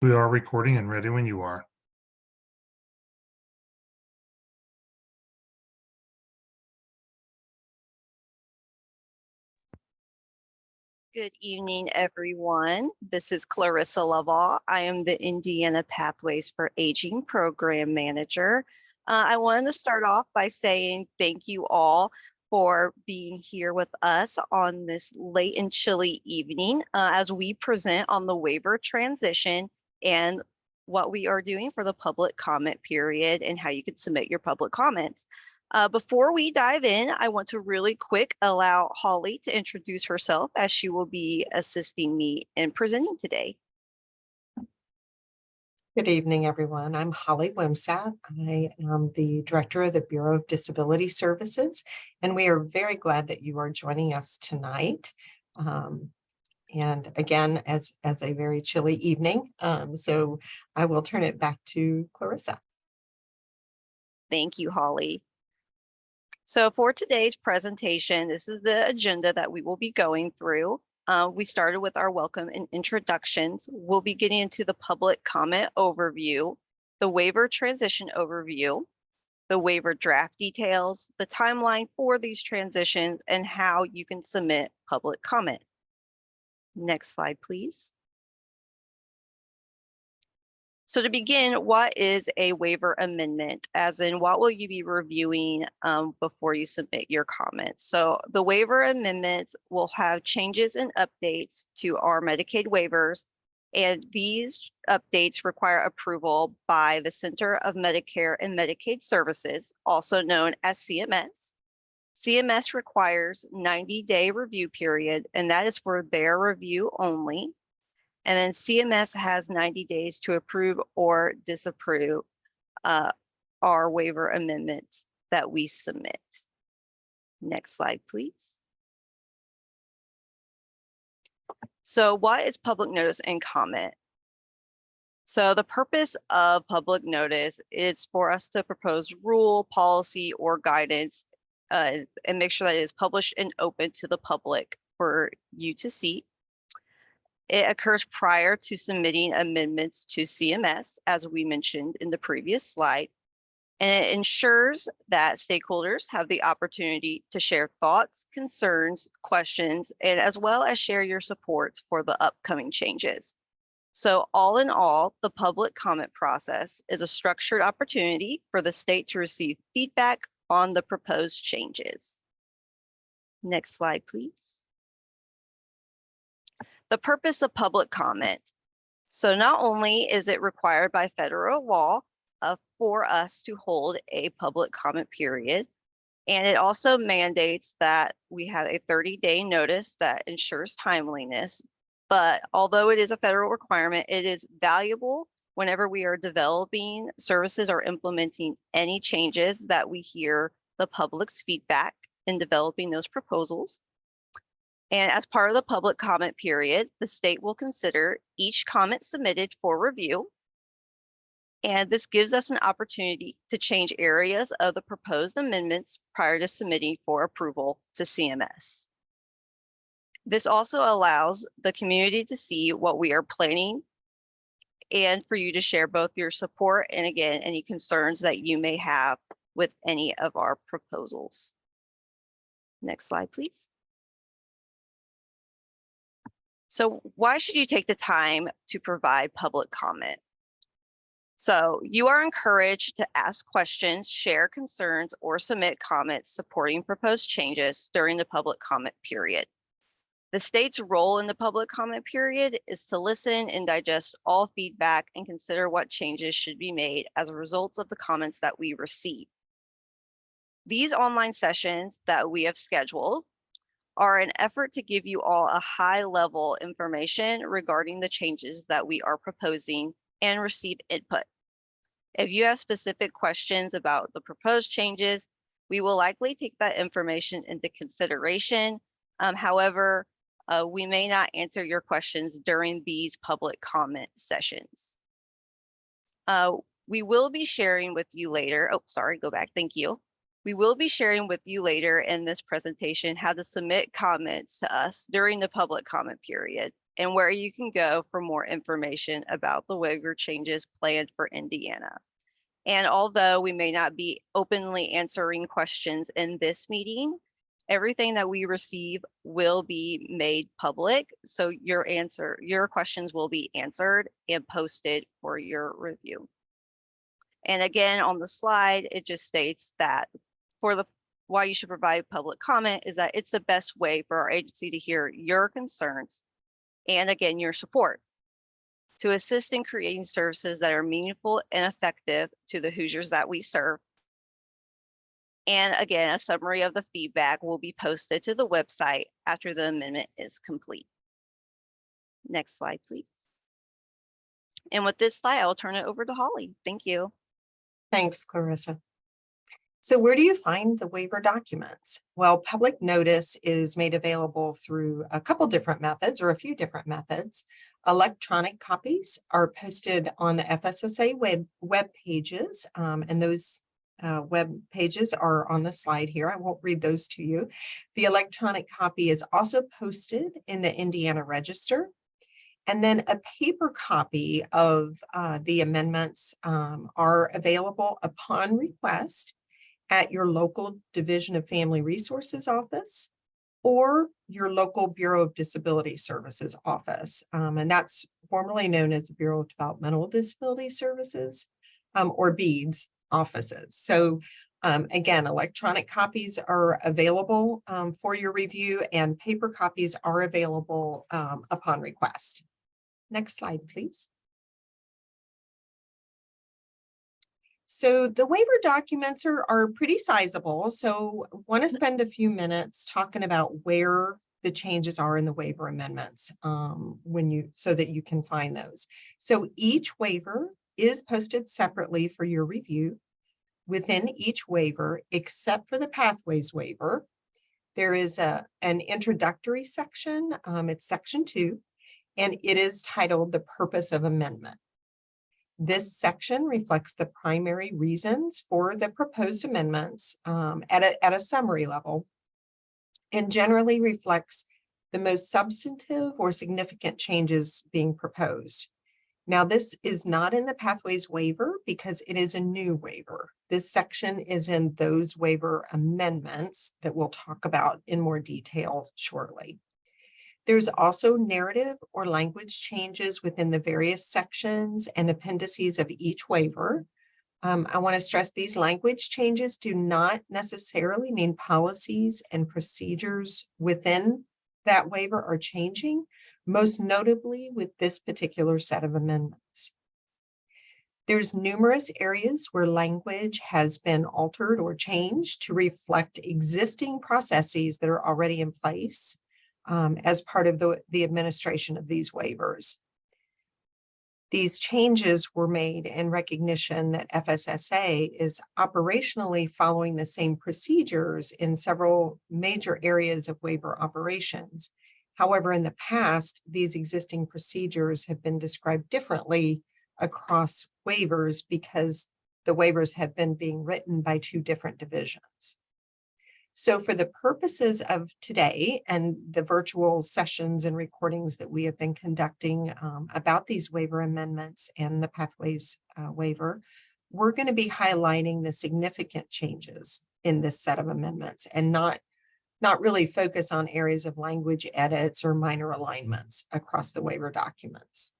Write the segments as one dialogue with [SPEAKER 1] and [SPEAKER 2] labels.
[SPEAKER 1] We are recording and ready when you are.
[SPEAKER 2] Good evening, everyone. This is Clarissa Lovall. I am the Indiana Pathways for Aging Program Manager. I wanted to start off by saying thank you all for being here with us on this late and chilly evening as we present on the waiver transition and what we are doing for the public comment period and how you can submit your public comments. Before we dive in, I want to really quick allow Holly to introduce herself as she will be assisting me in presenting today.
[SPEAKER 3] Good evening, everyone. I'm Holly Wimsatt. I am the Director of the Bureau of Disability Services, and we are very glad that you are joining us tonight. And again, as a very chilly evening. So I will turn it back to Clarissa.
[SPEAKER 2] Thank you, Holly. So for today's presentation, this is the agenda that we will be going through. We started with our welcome and introductions. We'll be getting into the public comment overview, the waiver transition overview, the waiver draft details, the timeline for these transitions, and how you can submit public comment. Next slide, please. So to begin, what is a waiver amendment? As in, what will you be reviewing before you submit your comments? So the waiver amendments will have changes and updates to our Medicaid waivers, and these updates require approval by the Center of Medicare and Medicaid Services, also known as CMS. CMS requires 90-day review period, and that is for their review only. And then CMS has 90 days to approve or disapprove our waiver amendments that we submit. Next slide, please. So what is public notice and comment? So the purpose of public notice is for us to propose rule, policy, or guidance and make sure that it is published and open to the public for you to see. It occurs prior to submitting amendments to CMS, as we mentioned in the previous slide, and it ensures that stakeholders have the opportunity to share thoughts, concerns, questions, and as well as share your support for the upcoming changes. So all in all, the public comment process is a structured opportunity for the state to receive feedback on the proposed changes. Next slide, please. The purpose of public comment. So not only is it required by federal law for us to hold a public comment period, and it also mandates that we have a 30-day notice that ensures timeliness. But although it is a federal requirement, it is valuable whenever we are developing services or implementing any changes that we hear the public's feedback in developing those proposals. And as part of the public comment period, the state will consider each comment submitted for review. And this gives us an opportunity to change areas of the proposed amendments prior to submitting for approval to CMS. This also allows the community to see what we are planning and for you to share both your support and, again, any concerns that you may have with any of our proposals. Next slide, please. So why should you take the time to provide public comment? So you are encouraged to ask questions, share concerns, or submit comments supporting proposed changes during the public comment period. The state's role in the public comment period is to listen and digest all feedback and consider what changes should be made as a result of the comments that we receive. These online sessions that we have scheduled are an effort to give you all a high-level information regarding the changes that we are proposing and receive input. If you have specific questions about the proposed changes, we will likely take that information into consideration. However, we may not answer your questions during these public comment sessions. We will be sharing with you later. Oh, sorry, go back. Thank you. We will be sharing with you later in this presentation how to submit comments to us during the public comment period. and where you can go for more information about the waiver changes planned for Indiana. And although we may not be openly answering questions in this meeting, everything that we receive will be made public. So your questions will be answered and posted for your review. And again, on the slide, it just states that why you should provide public comment is that it's the best way for our agency to hear your concerns and again, your support to assist in creating services that are meaningful and effective to the Hoosiers that we serve. And again, a summary of the feedback will be posted to the website after the amendment is complete. Next slide, please. And with this slide, I'll turn it over to Holly. Thank you.
[SPEAKER 3] Thanks, Clarissa. So where do you find the waiver documents? Well, public notice is made available through a couple different methods or a few different methods. Electronic copies are posted on the FSSA web pages, and those web pages are on the slide here. I won't read those to you. The electronic copy is also posted in the Indiana Register. And then a paper copy of the amendments are available upon request at your local Division of Family Resources office or your local Bureau of Disability Services office. And that's formerly known as the Bureau of Developmental Disability Services, or BEADS offices. So again, electronic copies are available for your review, and paper copies are available upon request. Next slide, please. So the waiver documents are pretty sizable. So I want to spend a few minutes talking about where the changes are in the waiver amendments so that you can find those. So each waiver is posted separately for your review. Within each waiver, except for the pathways waiver, there is an introductory section. It's section 2, and it is titled The Purpose of Amendment. This section reflects the primary reasons for the proposed amendments at a summary level, and generally reflects the most substantive or significant changes being proposed. Now, this is not in the pathways waiver because it is a new waiver. This section is in those waiver amendments that we'll talk about in more detail shortly. There's also narrative or language changes within the various sections and appendices of each waiver. I want to stress these language changes do not necessarily mean policies and procedures within that waiver are changing, most notably with this particular set of amendments. There's numerous areas where language has been altered or changed to reflect existing processes that are already in place as part of the administration of these waivers. These changes were made in recognition that FSSA is operationally following the same procedures in several major areas of waiver operations. However, in the past, these existing procedures have been described differently across waivers because the waivers have been being written by 2 different divisions. So for the purposes of today and the virtual sessions and recordings that we have been conducting about these waiver amendments and the pathways waiver, we're going to be highlighting the significant changes in this set of amendments and not really focus on areas of language edits or minor alignments across the waiver documents.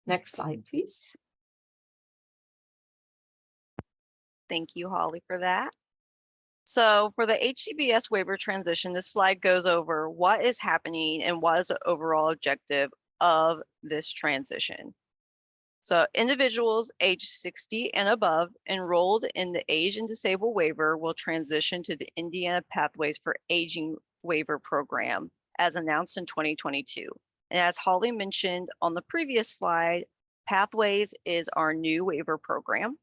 [SPEAKER 3] Next slide, please.
[SPEAKER 2] Thank you, Holly, for that. So for the HCBS waiver transition, this slide goes over what is happening and what is the overall objective of this transition. So individuals age 60 and above enrolled in the Age and Disabled waiver will transition to the Indiana Pathways for Aging waiver program as announced in 2022. And as Holly mentioned on the previous slide, Pathways is our new waiver program,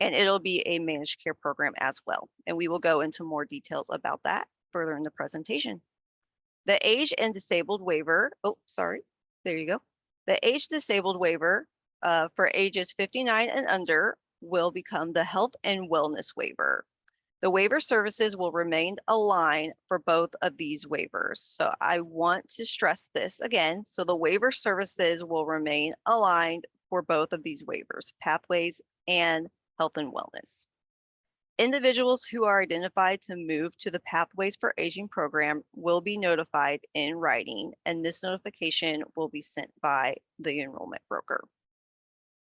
[SPEAKER 2] and it'll be a managed care program as well. And we will go into more details about that further in the presentation. The Age and Disabled waiver, there you go. The Age Disabled waiver for ages 59 and under will become the Health and Wellness waiver. The waiver services will remain aligned for both of these waivers. So I want to stress this again. So the waiver services will remain aligned for both of these waivers, pathways and health and wellness. Individuals who are identified to move to the Pathways for Aging program will be notified in writing, and this notification will be sent by the enrollment broker.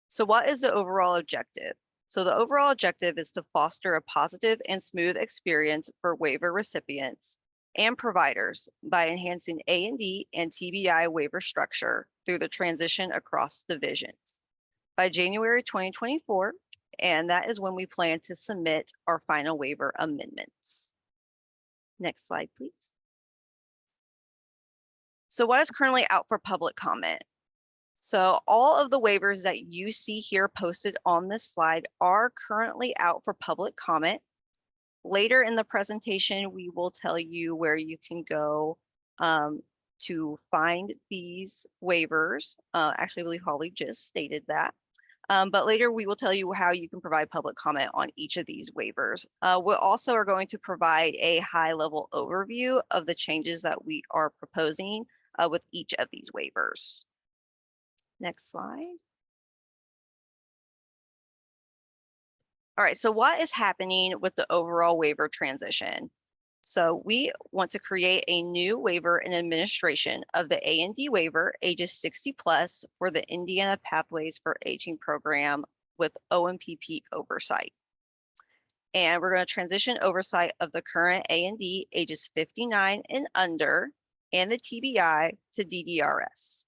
[SPEAKER 2] So what is the overall objective? So the overall objective is to foster a positive and smooth experience for waiver recipients and providers by enhancing A&D and TBI waiver structure through the transition across divisions. By January 2024, and that is when we plan to submit our final waiver amendments. Next slide, please. So what is currently out for public comment? So all of the waivers that you see here posted on this slide are currently out for public comment. Later in the presentation, we will tell you where you can go to find these waivers. Actually, I believe Holly just stated that. But later we will tell you how you can provide public comment on each of these waivers. We also are going to provide a high-level overview of the changes that we are proposing with each of these waivers. Next slide. All right, so what is happening with the overall waiver transition? So we want to create a new waiver and administration of the A&D waiver ages 60 plus for the Indiana Pathways for Aging program with OMPP oversight. And we're going to transition oversight of the current A&D ages 59 and under and the TBI to DDRS.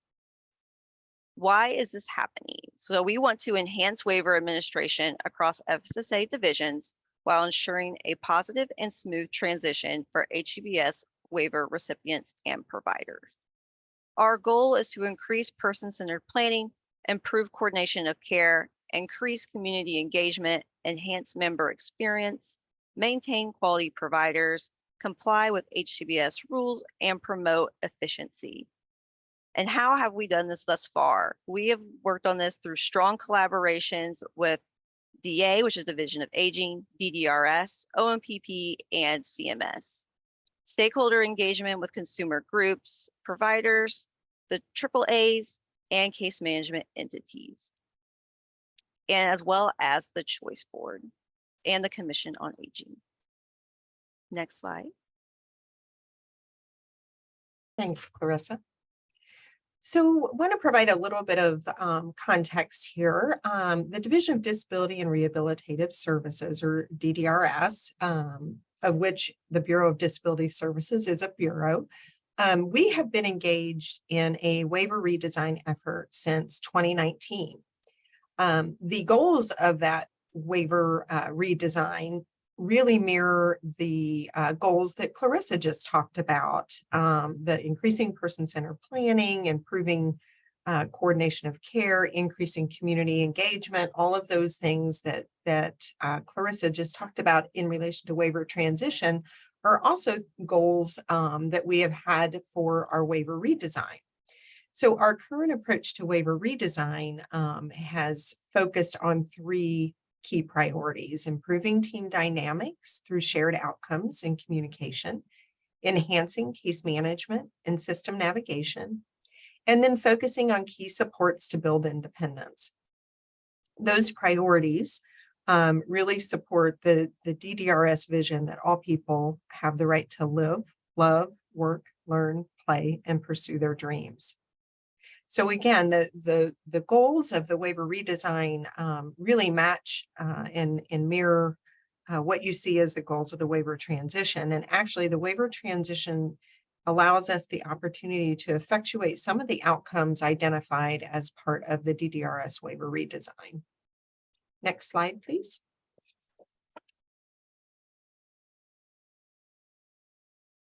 [SPEAKER 2] Why is this happening? So we want to enhance waiver administration across FSSA divisions while ensuring a positive and smooth transition for HCBS waiver recipients and providers. Our goal is to increase person-centered planning, improve coordination of care, increase community engagement, enhance member experience, maintain quality providers, comply with HCBS rules, and promote efficiency. And how have we done this thus far? We have worked on this through strong collaborations with DA, which is Division of Aging, DDRS, OMPP, and CMS. Stakeholder engagement with consumer groups, providers, the AAAs, and case management entities, and as well as the Choice Board and the Commission on Aging. Next slide.
[SPEAKER 3] Thanks, Clarissa. So I want to provide a little bit of context here. The Division of Disability and Rehabilitative Services, or DDRS, of which the Bureau of Disability Services is a bureau, we have been engaged in a waiver redesign effort since 2019. The goals of that waiver redesign really mirror the goals that Clarissa just talked about, the increasing person-centered planning, improving coordination of care, increasing community engagement, all of those things that Clarissa just talked about in relation to waiver transition are also goals that we have had for our waiver redesign. So our current approach to waiver redesign has focused on three key priorities: improving team dynamics through shared outcomes and communication, enhancing case management and system navigation, and then focusing on key supports to build independence. Those priorities really support the DDRS vision that all people have the right to live, love, work, learn, play, and pursue their dreams. So again, the goals of the waiver redesign really match and mirror what you see as the goals of the waiver transition. And actually, the waiver transition allows us the opportunity to effectuate some of the outcomes identified as part of the DDRS waiver redesign. Next slide, please.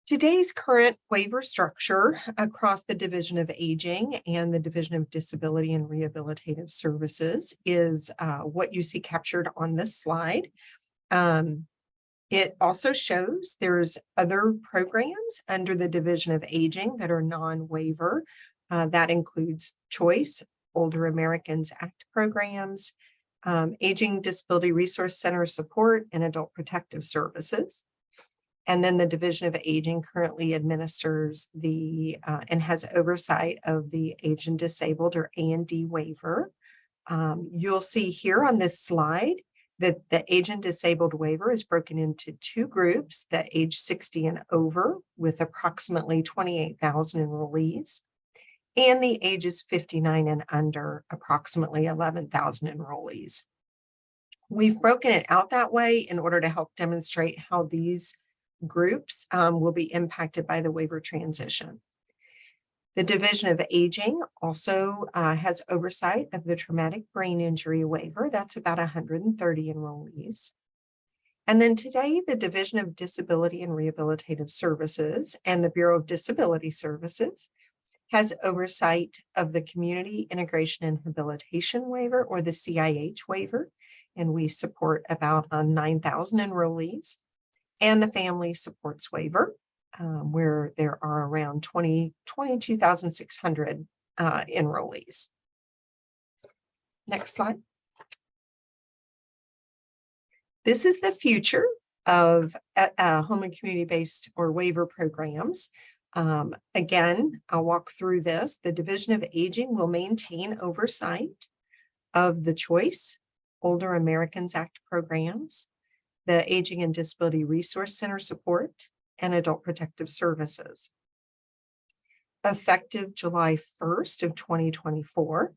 [SPEAKER 3] Today's current waiver structure across the Division of Aging and the Division of Disability and Rehabilitative Services is what you see captured on this slide. It also shows there's other programs under the Division of Aging that are non-waiver. That includes Choice, Older Americans Act programs, Aging Disability Resource Center Support, and Adult Protective Services. And then the Division of Aging currently administers and has oversight of the Aged and Disabled, or A&D waiver. You'll see here on this slide that the Aged and Disabled waiver is broken into two groups: the age 60 and over, with approximately 28,000 enrollees, and the ages 59 and under, approximately 11,000 enrollees. We've broken it out that way in order to help demonstrate how these groups will be impacted by the waiver transition. The Division of Aging also has oversight of the traumatic brain injury waiver. That's about 130 enrollees. And then today, the Division of Disability and Rehabilitative Services and the Bureau of Disability Services has oversight of the Community Integration and Habilitation waiver, or the CIH waiver, and we support about 9,000 enrollees, and the Family Supports waiver, where there are around 22,600 enrollees. Next slide. This is the future of home and community-based or waiver programs. Again, I'll walk through this. The Division of Aging will maintain oversight of the Choice Older Americans Act programs, the Aging and Disability Resource Center Support, and Adult Protective Services. Effective July 1st of 2024,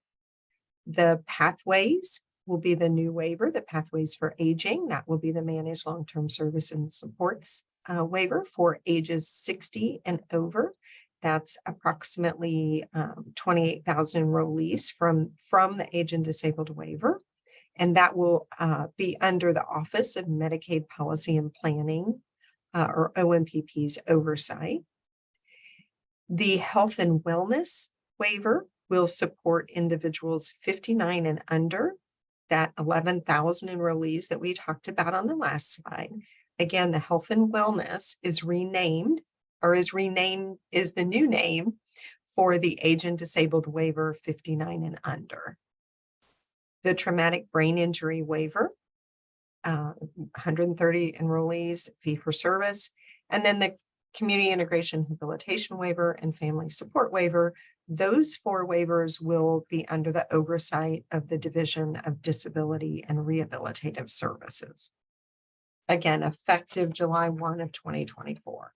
[SPEAKER 3] the Pathways will be the new waiver, the Pathways for Aging. That will be the Managed Long-Term Service and Supports waiver for ages 60 and over. That's approximately 28,000 enrollees from the Aged and Disabled waiver. And that will be under the Office of Medicaid Policy and Planning, or OMPP's oversight. The Health and Wellness waiver will support individuals 59 and under, that 11,000 enrollees that we talked about on the last slide. Again, the Health and Wellness is the new name for the Aged and Disabled waiver 59 and under. The Traumatic Brain Injury waiver, 130 enrollees, fee for service, and then the Community Integration Habilitation waiver and Family Support waiver. Those four waivers will be under the oversight of the Division of Disability and Rehabilitative Services. Again, effective July 1 of 2024.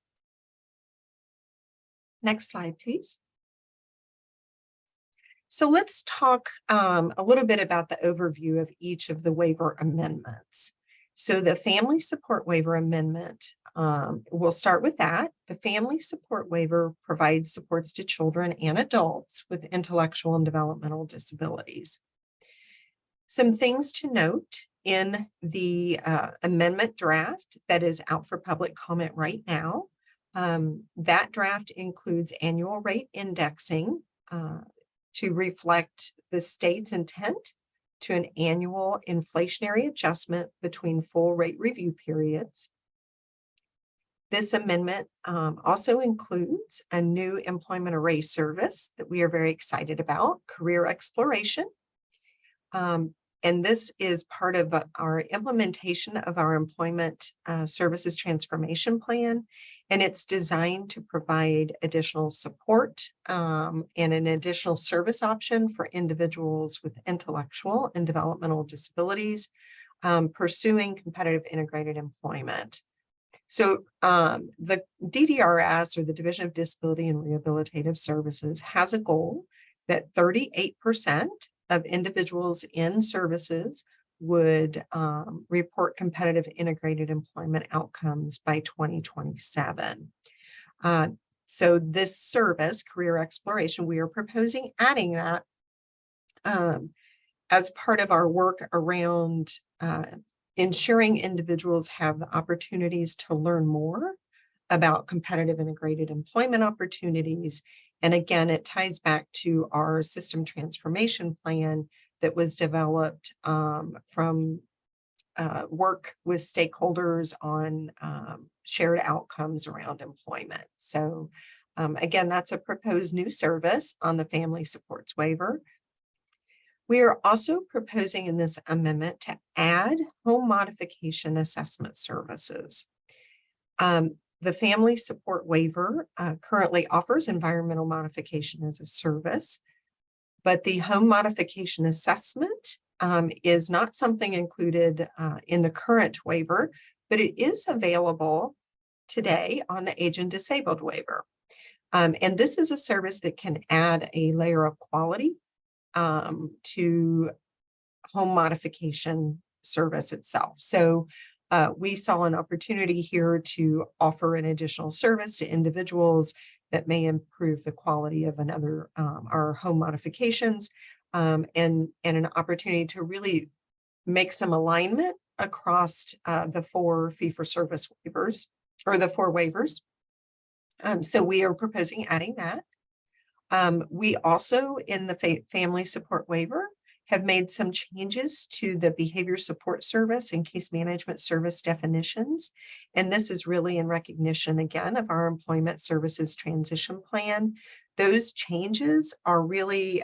[SPEAKER 3] Next slide, please. So let's talk a little bit about the overview of each of the waiver amendments. So the Family Support Waiver Amendment, we'll start with that. The Family Support Waiver provides supports to children and adults with intellectual and developmental disabilities. Some things to note in the amendment draft that is out for public comment right now. That draft includes annual rate indexing to reflect the state's intent to an annual inflationary adjustment between full rate review periods. This amendment also includes a new employment array service that we are very excited about, career exploration. And this is part of our implementation of our employment services transformation plan. And it's designed to provide additional support and an additional service option for individuals with intellectual and developmental disabilities pursuing competitive integrated employment. So the DDRS, or the Division of Disability and Rehabilitative Services, has a goal that 38% of individuals in services would report competitive integrated employment outcomes by 2027. So this service, career exploration, we are proposing adding that as part of our work around ensuring individuals have the opportunities to learn more about competitive integrated employment opportunities. And again, it ties back to our system transformation plan that was developed from work with stakeholders on shared outcomes around employment. So again, that's a proposed new service on the Family Supports waiver. We are also proposing in this amendment to add home modification assessment services. The family support waiver currently offers environmental modification as a service, but the home modification assessment is not something included in the current waiver, but it is available today on the age and disabled waiver. And this is a service that can add a layer of quality to home modification service itself. So we saw an opportunity here to offer an additional service to individuals that may improve the quality of our home modifications, and an opportunity to really make some alignment across the 4 fee-for-service waivers, or the 4 waivers. So we are proposing adding that. We also, in the family support waiver, have made some changes to the behavior support service and case management service definitions. And this is really in recognition, again, of our employment services transition plan. Those changes are really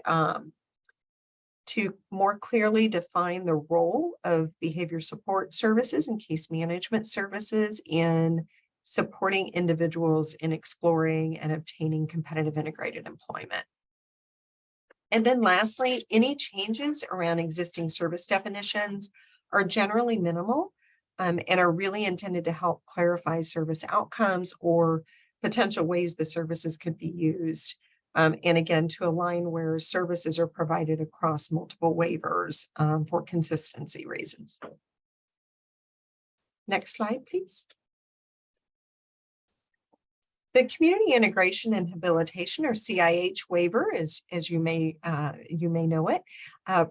[SPEAKER 3] to more clearly define the role of behavior support services and case management services in supporting individuals in exploring and obtaining competitive integrated employment. And then lastly, any changes around existing service definitions are generally minimal and are really intended to help clarify service outcomes or potential ways the services could be used. And again, to align where services are provided across multiple waivers for consistency reasons. Next slide, please. The Community Integration and Habilitation, or CIH waiver, as you may know it,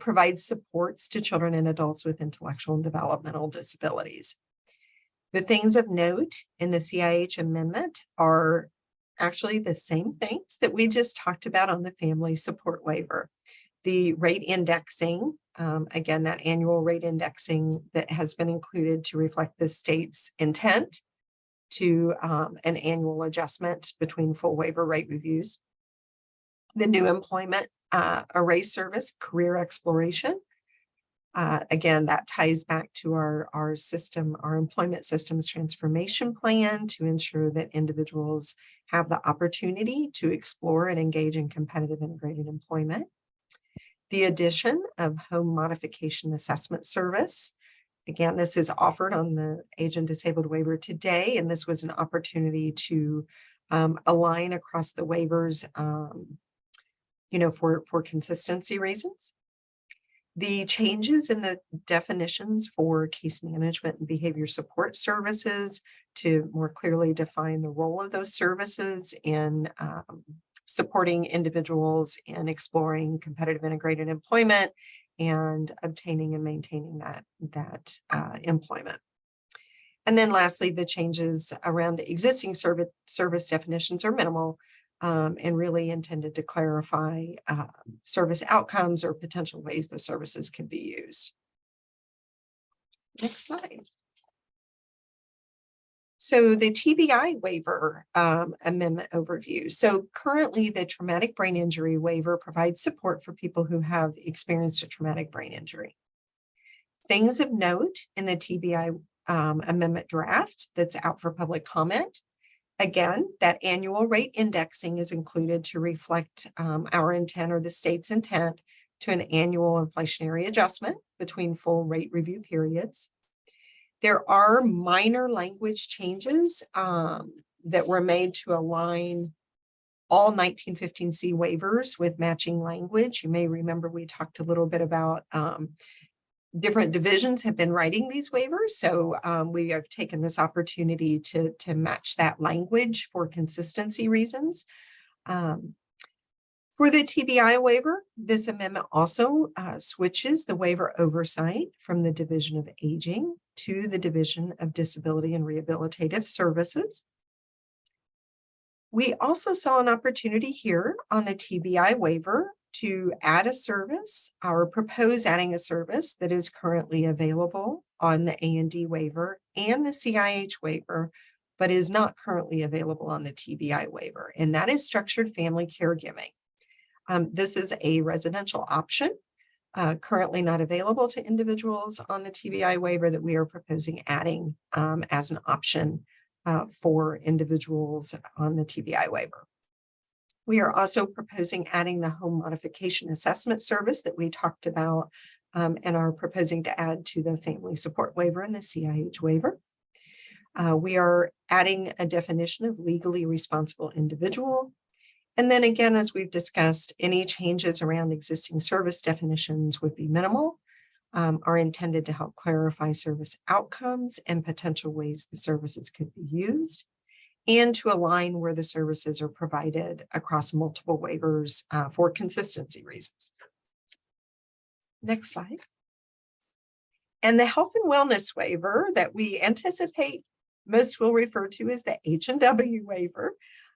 [SPEAKER 3] provides supports to children and adults with intellectual and developmental disabilities. The things of note in the CIH amendment are actually the same things that we just talked about on the family support waiver. The rate indexing, again, that annual rate indexing that has been included to reflect the state's intent to an annual adjustment between full waiver rate reviews. The new employment array service, career exploration. Again, that ties back to our employment systems transformation plan to ensure that individuals have the opportunity to explore and engage in competitive integrated employment. The addition of home modification assessment service. Again, this is offered on the age and disabled waiver today, and this was an opportunity to align across the waivers, for consistency reasons. The changes in the definitions for case management and behavior support services to more clearly define the role of those services in supporting individuals in exploring competitive integrated employment and obtaining and maintaining that employment. And then lastly, the changes around existing service definitions are minimal and really intended to clarify service outcomes or potential ways the services can be used. Next slide. So the TBI waiver amendment overview. So currently the traumatic brain injury waiver provides support for people who have experienced a traumatic brain injury. Things of note in the TBI amendment draft that's out for public comment. Again, that annual rate indexing is included to reflect our intent or the state's intent to an annual inflationary adjustment between full rate review periods. There are minor language changes that were made to align all 1915C waivers with matching language. You may remember we talked a little bit about different divisions have been writing these waivers. So we have taken this opportunity to match that language for consistency reasons. For the TBI waiver, this amendment also switches the waiver oversight from the Division of Aging to the Division of Disability and Rehabilitative Services. We also saw an opportunity here on the TBI waiver to add a service or propose adding a service that is currently available on the A&D waiver and the CIH waiver, but is not currently available on the TBI waiver, and that is structured family caregiving. This is a residential option currently not available to individuals on the TBI waiver that we are proposing adding as an option for individuals on the TBI waiver. We are also proposing adding the home modification assessment service that we talked about and are proposing to add to the family support waiver and the CIH waiver. We are adding a definition of legally responsible individual. And then again, as we've discussed, any changes around existing service definitions would be minimal, are intended to help clarify service outcomes and potential ways the services could be used, and to align where the services are provided across multiple waivers for consistency reasons. Next slide. And the health and wellness waiver that we anticipate most will refer to as the H&W waiver.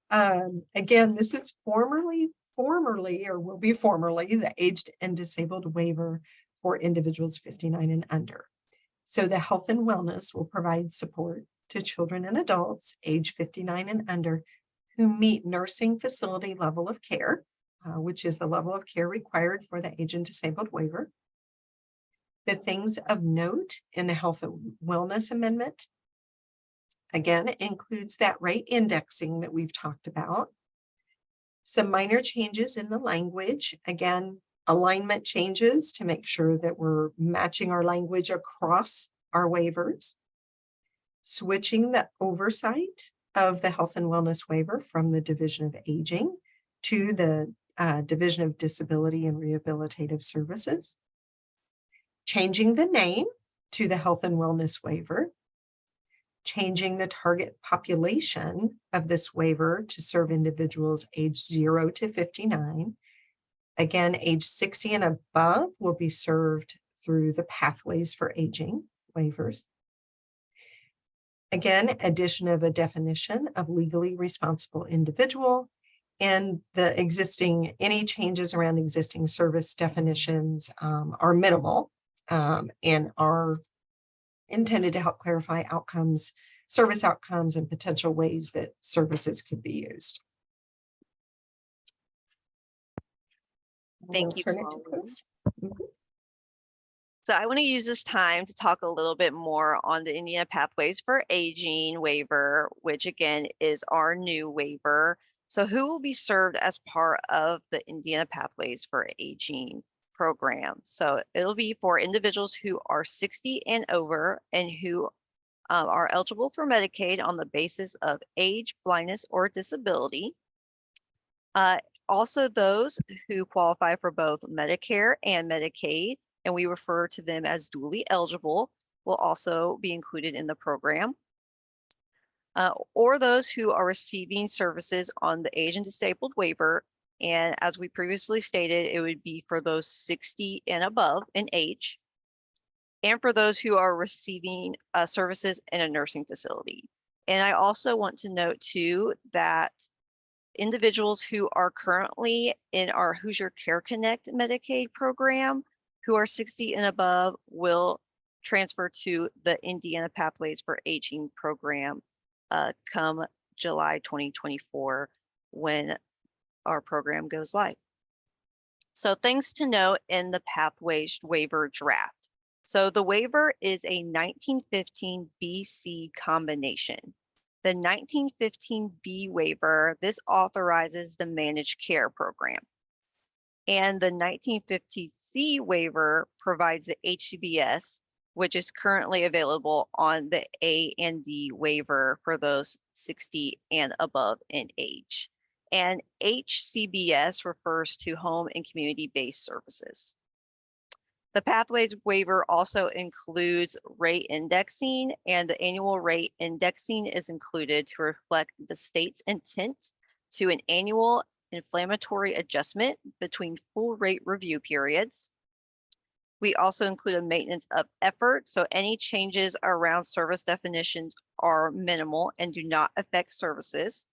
[SPEAKER 3] Again, this is formerly or will be formerly the aged and disabled waiver for individuals 59 and under. So the health and wellness will provide support to children and adults age 59 and under who meet nursing facility level of care, which is the level of care required for the aged and disabled waiver. The things of note in the health and wellness amendment, again, includes that rate indexing that we've talked about. Some minor changes in the language, again, alignment changes to make sure that we're matching our language across our waivers. Switching the oversight of the health and wellness waiver from the Division of Aging to the Division of Disability and Rehabilitative Services. Changing the name to the health and wellness waiver. Changing the target population of this waiver to serve individuals age 0 to 59. Again, age 60 and above will be served through the Pathways for Aging waivers. Again, addition of a definition of legally responsible individual, and the existing, any changes around existing service definitions are minimal and are intended to help clarify outcomes, service outcomes, and potential ways that services could be used.
[SPEAKER 2] Thank you,
[SPEAKER 3] Turn it to
[SPEAKER 2] Molly.
[SPEAKER 3] Chris.
[SPEAKER 2] So I want to use this time to talk a little bit more on the Indiana Pathways for Aging waiver, which again is our new waiver. So who will be served as part of the Indiana Pathways for Aging program? So it'll be for individuals who are 60 and over and who are eligible for Medicaid on the basis of age, blindness, or disability. Also those who qualify for both Medicare and Medicaid, and we refer to them as dually eligible, will also be included in the program. Or those who are receiving services on the age and disabled waiver. And as we previously stated, it would be for those 60 and above in age, and for those who are receiving services in a nursing facility. And I also want to note too that individuals who are currently in our Hoosier Care Connect Medicaid program who are 60 and above will transfer to the Indiana Pathways for Aging program come July 2024 when our program goes live. So things to note in the Pathways waiver draft. So the waiver is a 1915 BC combination. The 1915B waiver, this authorizes the managed care program. And the 1950C waiver provides the HCBS, which is currently available on the A and D waiver for those 60 and above in age. And HCBS refers to home and community-based services. The Pathways waiver also includes rate indexing, and the annual rate indexing is included to reflect the state's intent to an annual inflammatory adjustment between full rate review periods. We also include a maintenance of effort, so any changes around service definitions are minimal and do not affect services.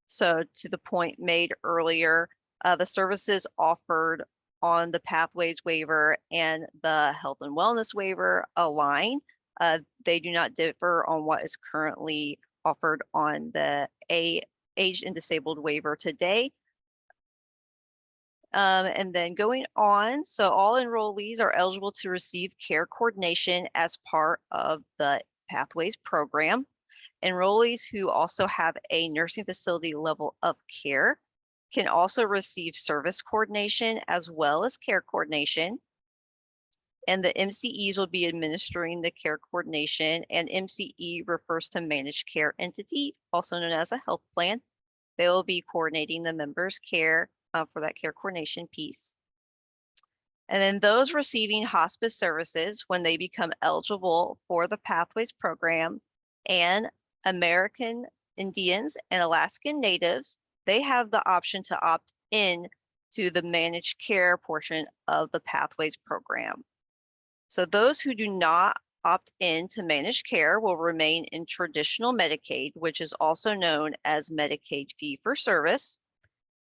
[SPEAKER 2] So to the point made earlier, the services offered on the Pathways waiver and the health and wellness waiver align. They do not differ on what is currently offered on the aged and disabled waiver today. And then going on, so all enrollees are eligible to receive care coordination as part of the Pathways program. Enrollees who also have a nursing facility level of care can also receive service coordination as well as care coordination. And the MCEs will be administering the care coordination, and MCE refers to managed care entity, also known as a health plan. They will be coordinating the members' care for that care coordination piece. And then those receiving hospice services, when they become eligible for the Pathways program, and American Indians and Alaskan Natives, they have the option to opt in to the managed care portion of the Pathways program. So those who do not opt in to managed care will remain in traditional Medicaid, which is also known as Medicaid fee-for-service.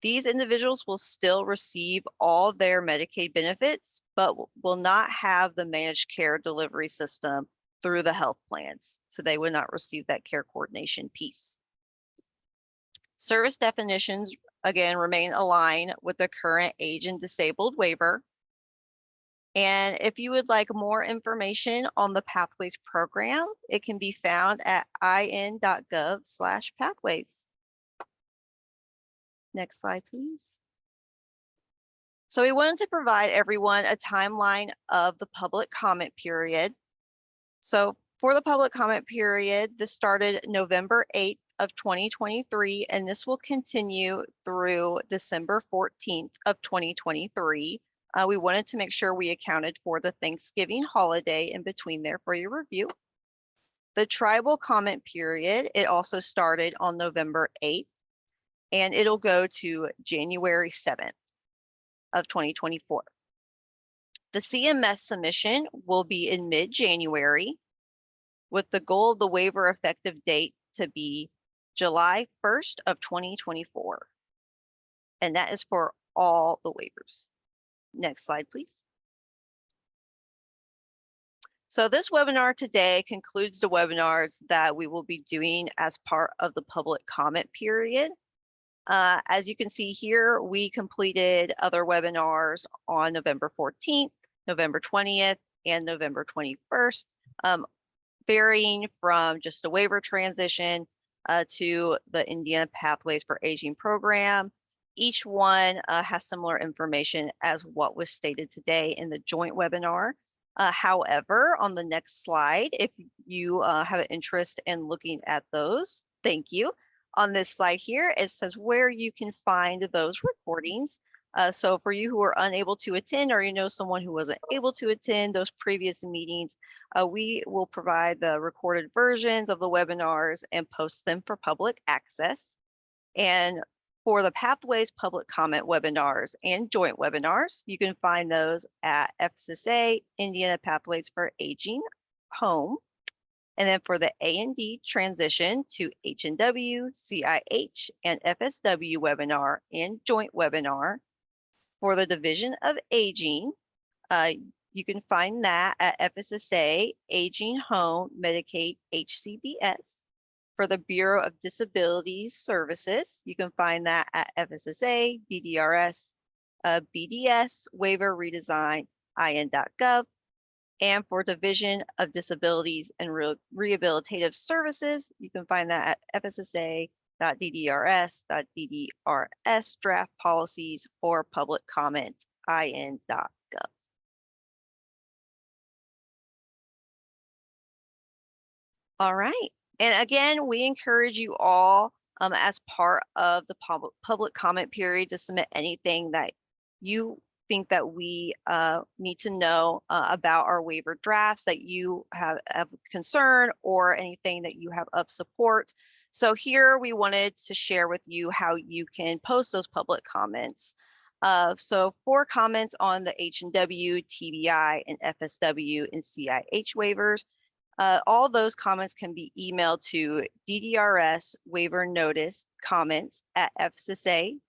[SPEAKER 2] These individuals will still receive all their Medicaid benefits, but will not have the managed care delivery system through the health plans. So they would not receive that care coordination piece. Service definitions, again, remain aligned with the current age and disabled waiver. And if you would like more information on the Pathways program, it can be found at in.gov/pathways. Next slide, please. So we wanted to provide everyone a timeline of the public comment period. So for the public comment period, this started November 8th of 2023, and this will continue through December 14th of 2023. We wanted to make sure we accounted for the Thanksgiving holiday in between there for your review. The tribal comment period, it also started on November 8th, and it'll go to January 7th of 2024. The CMS submission will be in mid-January, with the goal of the waiver effective date to be July 1st of 2024. And that is for all the waivers. Next slide, please. So this webinar today concludes the webinars that we will be doing as part of the public comment period. As you can see here, we completed other webinars on November 14th, November 20th, and November 21st, varying from just a waiver transition to the Indiana Pathways for Aging program. Each one has similar information as what was stated today in the joint webinar. However, on the next slide, if you have an interest in looking at those, thank you. On this slide here, it says where you can find those recordings. So for you who are unable to attend, or you know someone who wasn't able to attend those previous meetings, we will provide the recorded versions of the webinars and post them for public access. And for the Pathways public comment webinars and joint webinars, you can find those at FSSA, Indiana Pathways for Aging Home. And then for the A&D transition to H&W, CIH, and FSW webinar and joint webinar, for the Division of Aging, you can find that at FSSA, Aging Home, Medicaid, HCBS. For the Bureau of Disability Services, you can find that at FSSA, DDRS, BDS, Waiver Redesign, in.gov. And for Division of Disabilities and Rehabilitative Services, you can find that at fssa.ddrs.ddrs draft policies for public comment, in.gov. All right. And again, we encourage you all as part of the public comment period to submit anything that you think that we need to know about our waiver drafts, that you have concern, or anything that you have of support. So here we wanted to share with you how you can post those public comments. So for comments on the H&W, TBI, and FSW and CIH waivers, all those comments can be emailed to DDRS waiver notice comments at fssa.in.gov,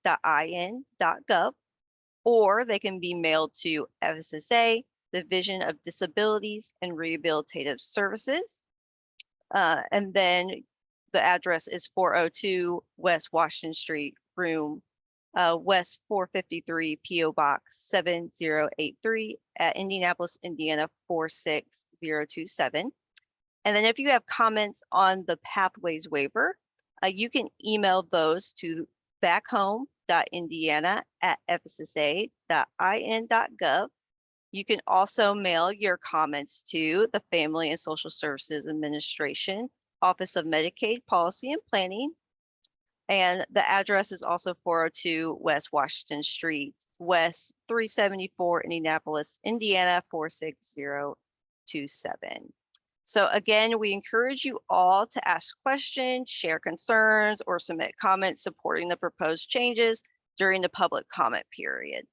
[SPEAKER 2] or they can be mailed to FSSA, Division of Disabilities and Rehabilitative Services. And then the address is 402 West Washington Street, room West 453 PO Box 7083 at Indianapolis, Indiana 46027. And then if you have comments on the pathways waiver, you can email those to backhome.indiana@fssa.in.gov. You can also mail your comments to the Family and Social Services Administration, Office of Medicaid Policy and Planning. And the address is also 402 West Washington Street, West 374, Indianapolis, Indiana 46027. So again, we encourage you all to ask questions, share concerns, or submit comments supporting the proposed changes during the public comment period.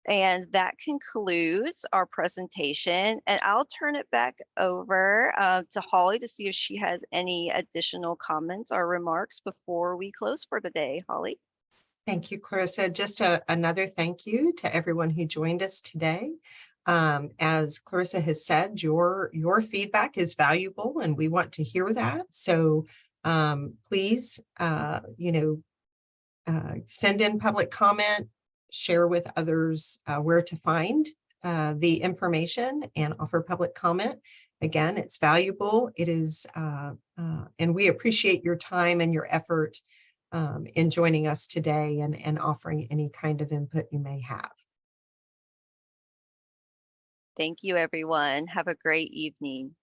[SPEAKER 2] And that concludes our presentation, and I'll turn it back over to Holly to see if she has any additional comments or remarks before we close for today. Holly.
[SPEAKER 3] Thank you, Clarissa. Just another thank you to everyone who joined us today. As Clarissa has said, your feedback is valuable and we want to hear that. So please, send in public comment, share with others where to find the information and offer public comment. Again, it's valuable. It is, and we appreciate your time and your effort in joining us today and offering any kind of input you may have.
[SPEAKER 2] Thank you, everyone. Have a great evening.